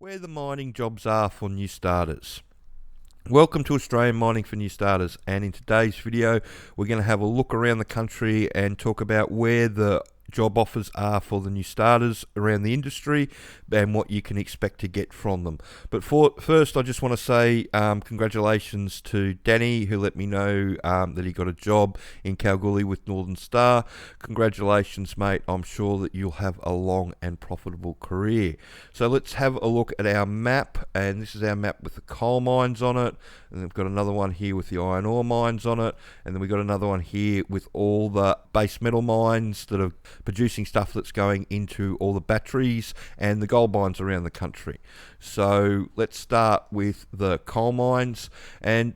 where the mining jobs are for new starters. Welcome to Australian Mining for New Starters, and in today's video we're going to have a look around the country and talk about where the job offers are for the new starters around the industry and what you can expect to get from them. But first, I just want to say congratulations to Danny, who let me know that he got a job in Kalgoorlie with Northern Star. Congratulations, mate. I'm sure that you'll have a long and profitable career. So let's have a look at our map, and this is our map with the coal mines on it, and we've got another one here with the iron ore mines on it, and then we've got another one here with all the base metal mines that are producing stuff that's going into all the batteries and the gold mines around the country. So let's start with the coal mines, and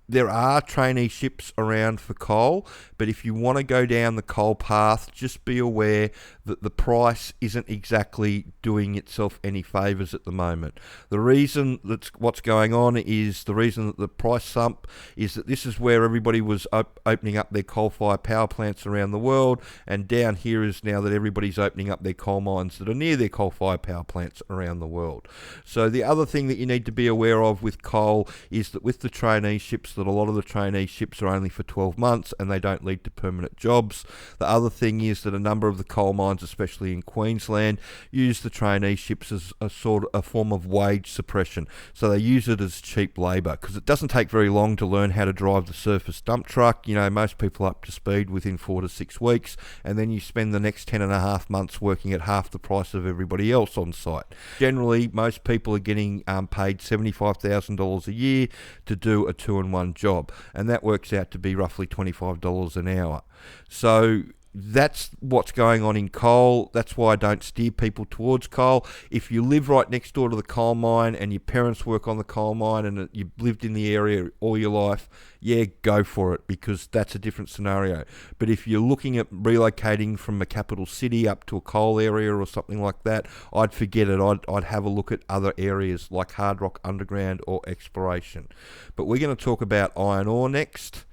there are traineeships around for coal, but if you want to go down the coal path, just be aware that the price isn't exactly doing itself any favours at the moment. The reason that's what's going on is the reason that the price slump is that this is where everybody was opening up their coal-fired power plants around the world, and down here is now that everybody's opening up their coal mines that are near their coal-fired power plants around the world. So the other thing that you need to be aware of with coal is that with the traineeships, that a lot of the traineeships are only for 12 months and they don't lead to permanent jobs. The other thing is that a number of the coal mines, especially in Queensland, use the traineeships as a form of wage suppression. So they use it as cheap labour because it doesn't take very long to learn how to drive the surface dump truck. You know, most people are up to speed within 4 to 6 weeks, and then you spend the next 10.5 months working at half the price of everybody else on site. Generally, most people are getting paid $75,000 a year to do a 2-in-1 job, and that works out to be roughly $25 an hour. So that's what's going on in coal. That's why I don't steer people towards coal. If you live right next door to the coal mine and your parents work on the coal mine and you've lived in the area all your life, yeah, go for it, because that's a different scenario. But if you're looking at relocating from a capital city up to a coal area or something like that, I'd forget it. I'd have a look at other areas like hard rock underground or exploration. But we're going to talk about iron ore next.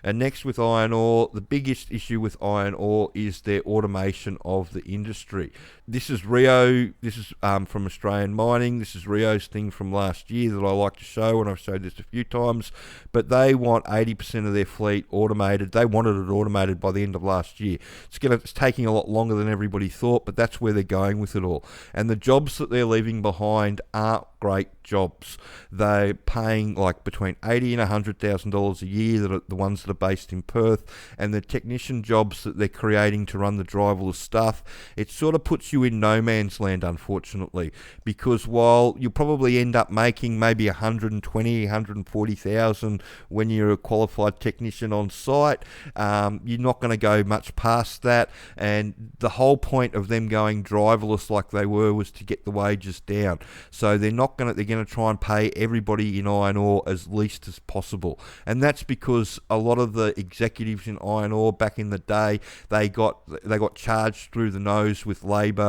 And next with iron ore, the biggest issue with iron ore is their automation of the industry. This is Rio, this is from Australian Mining, this is Rio's thing from last year that I like to show, and I've showed this a few times, but they want 80% of their fleet automated. They wanted it automated by the end of last year. It's taking a lot longer than everybody thought, but that's where they're going with it all. And the jobs that they're leaving behind aren't great jobs. They're paying like between $80,000 and $100,000 a year, that are the ones that are based in Perth, and the technician jobs that they're creating to run the driverless stuff, it sort of puts you in no man's land, unfortunately, because while you'll probably end up making maybe 120, 140,000 when you're a qualified technician on site, you're not going to go much past that, and the whole point of them going driverless like they were was to get the wages down. So they're going to try and pay everybody in iron ore as least as possible, and that's because a lot of the executives in iron ore back in the day, they got charged through the nose with labour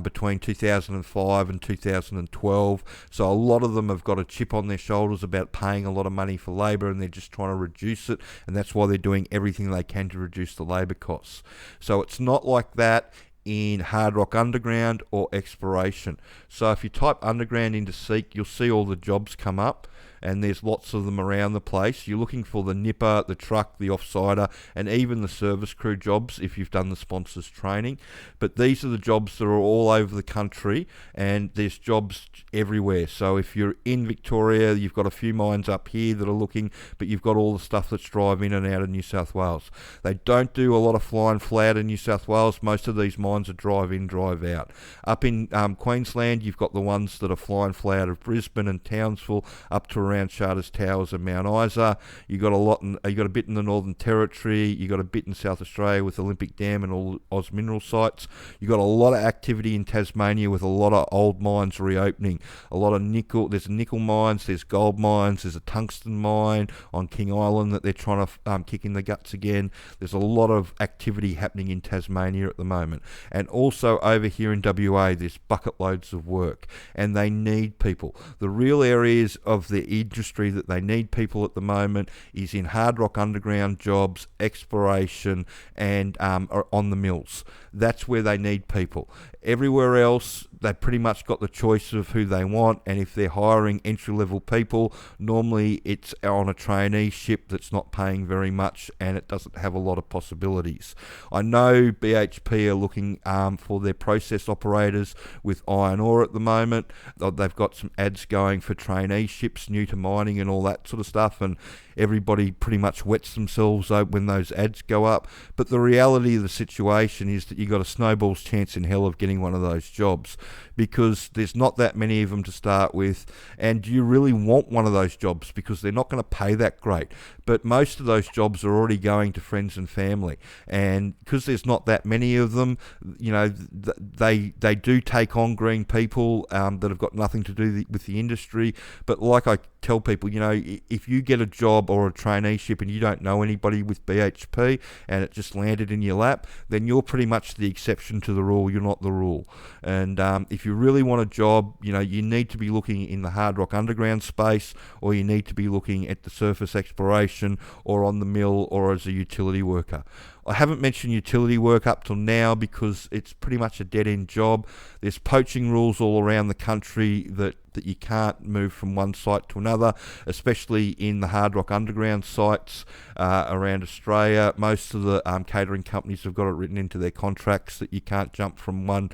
between 2005 and 2012. So a lot of them have got a chip on their shoulders about paying a lot of money for labour, and they're just trying to reduce it, and that's why they're doing everything they can to reduce the labour costs. So it's not like that in hard rock underground or exploration. So if you type underground into Seek, you'll see all the jobs come up, and there's lots of them around the place. You're looking for the nipper, the truck, the offsider, and even the service crew jobs if you've done the sponsors training. But these are the jobs that are all over the country, and there's jobs everywhere. So if you're in Victoria, you've got a few mines up here that are looking, but you've got all the stuff that's drive in and out of New South Wales. They don't do a lot of fly and fly out in New South Wales. Most of these mines are drive in, drive out. Up in Queensland, you've got the ones that are fly and fly out of Brisbane and Townsville up to around Charters Towers and Mount Isa. You got a bit in the Northern Territory. You got a bit in South Australia with Olympic Dam and all Oz mineral sites. You got a lot of activity in Tasmania with a lot of old mines reopening. A lot of nickel. There's nickel mines. There's gold mines. There's a tungsten mine on King Island that they're trying to kick in the guts again. There's a lot of activity happening in Tasmania at the moment, and also over here in WA, there's bucket loads of work, and they need people. The real areas of the industry that they need people at the moment is in hard rock underground jobs, exploration, and on the mills. That's where they need people. Everywhere else, they've pretty much got the choice of who they want, and if they're hiring entry-level people, normally it's on a traineeship that's not paying very much and it doesn't have a lot of possibilities. I know BHP are looking for their process operators with iron ore at the moment. They've got some ads going for traineeships, new to mining and all that sort of stuff, and everybody pretty much wets themselves when those ads go up. But the reality of the situation is that you've got a snowball's chance in hell of getting one of those jobs, because there's not that many of them to start with, and you really want one of those jobs because they're not going to pay that great. But most of those jobs are already going to friends and family, and because there's not that many of them, you know, they do take on green people that have got nothing to do with the industry. But like I tell people, you know, if you get a job or a traineeship and you don't know anybody with BHP and it just landed in your lap, then you're pretty much the exception to the rule. You're not the rule. And if you really want a job, you know, you need to be looking in the hard rock underground space, or you need to be looking at the surface exploration or on the mill or as a utility worker. I haven't mentioned utility work up till now because it's pretty much a dead-end job. There's poaching rules all around the country that you can't move from one site to another, especially in the hard rock underground sites around Australia. Most of the catering companies have got it written into their contracts that you can't jump from one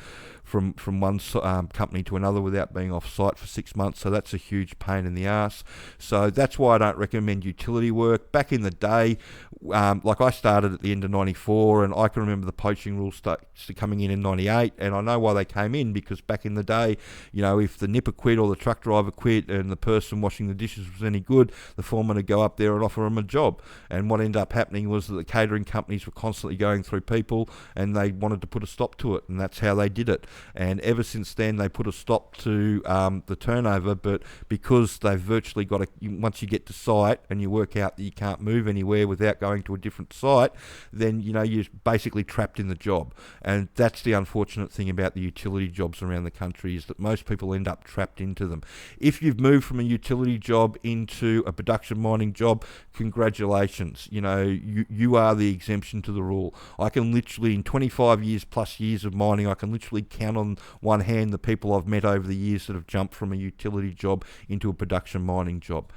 company to another without being off site for 6 months, so that's a huge pain in the ass. So that's why I don't recommend utility work. Back in the day, like I started at the end of 94, and I can remember the poaching rules coming in 98, and I know why they came in, because back in the day, you know, if the nipper quit or the truck driver quit and the person washing the dishes was any good, the foreman would go up there and offer them a job. And what ended up happening was that the catering companies were constantly going through people and they wanted to put a stop to it, and that's how they did it. And ever since then, they put a stop to the turnover. But because they've virtually got once you get to site and you work out that you can't move anywhere without going to a different site, then, you know, you're basically trapped in the job. And that's the unfortunate thing about the utility jobs around the country, is that most people end up trapped into them. If you've moved from a utility job into a production mining job, congratulations. You know, you are the exemption to the rule. I can literally, in 25 years plus years of mining, I can literally count on one hand the people I've met over the years that have jumped from a utility job into a production mining job.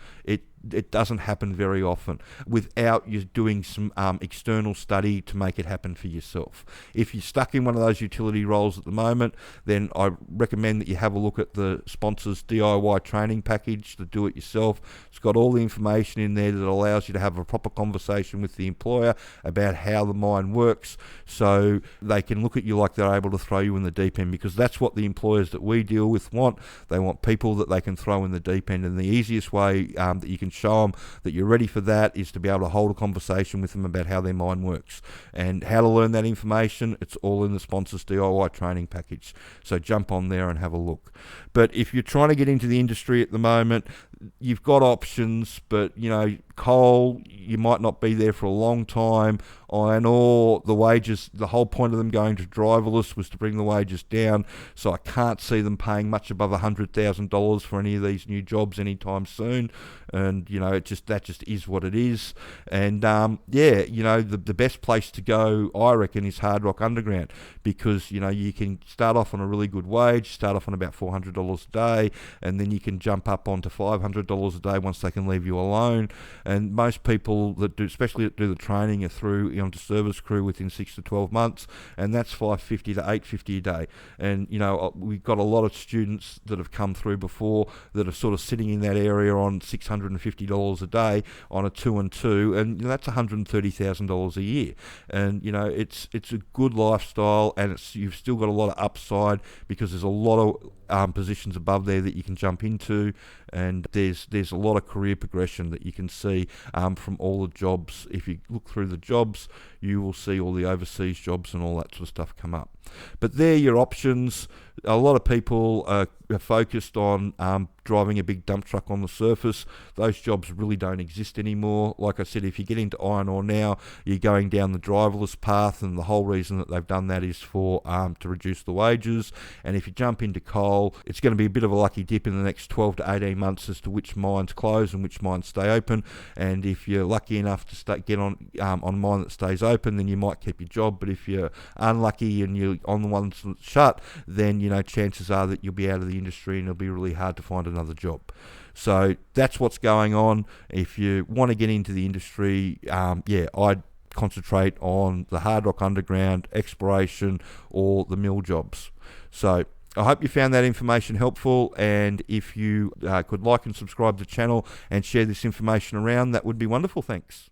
It doesn't happen very often without you doing some external study to make it happen for yourself. If you're stuck in one of those utility roles at the moment, then I recommend that you have a look at the sponsor's DIY training package, the do-it-yourself. It's got all the information in there that allows you to have a proper conversation with the employer about how the mine works, so they can look at you like they're able to throw you in the deep end, because that's what the employers that we deal with want. They want people that they can throw in the deep end, and the easiest way that you can show them that you're ready for that is to be able to hold a conversation with them about how their mine works. And how to learn that information, it's all in the sponsor's DIY training package. So jump on there and have a look. But if you're trying to get into the industry at the moment, you've got options, but, you know, coal, you might not be there for a long time. Iron ore, the wages, the whole point of them going to driverless was to bring the wages down, so I can't see them paying much above $100,000 for any of these new jobs anytime soon. And, you know, that just is what it is. And yeah, you know, the best place to go, I reckon, is hard rock underground, because, you know, you can start off on a really good wage, start off on about $400 a day, and then you can jump up onto $500 a day once they can leave you alone. And most people that do, especially that do the training, are through, you know, to service crew within 6 to 12 months, and that's $550 to $850 a day. And, you know, we've got a lot of students that have come through before that are sort of sitting in that area on $650 a day on a 2 and 2, and, you know, that's $130,000 a year. And, you know, it's a good lifestyle, and you've still got a lot of upside, because there's a lot of positions above there that you can jump into, and there's a lot of career progression that you can see from all the jobs. If you look through the jobs, you will see all the overseas jobs and all that sort of stuff come up. But they're your options. A lot of people are focused on driving a big dump truck on the surface. Those jobs really don't exist anymore. Like I said, if you get into iron ore now, you're going down the driverless path, and the whole reason that they've done that is for to reduce the wages. And if you jump into coal, it's going to be a bit of a lucky dip in the next 12 to 18 months as to which mines close and which mines stay open. And if you're lucky enough to get on a mine that stays open, then you might keep your job. But if you're unlucky and you're on the ones that shut, then chances are that you'll be out of the industry and it'll be really hard to find another job. So that's what's going on. If you want to get into the industry, I'd concentrate on the hard rock underground, exploration, or the mill jobs. So I hope you found that information helpful, and if you could like and subscribe to the channel and share this information around, that would be wonderful. Thanks.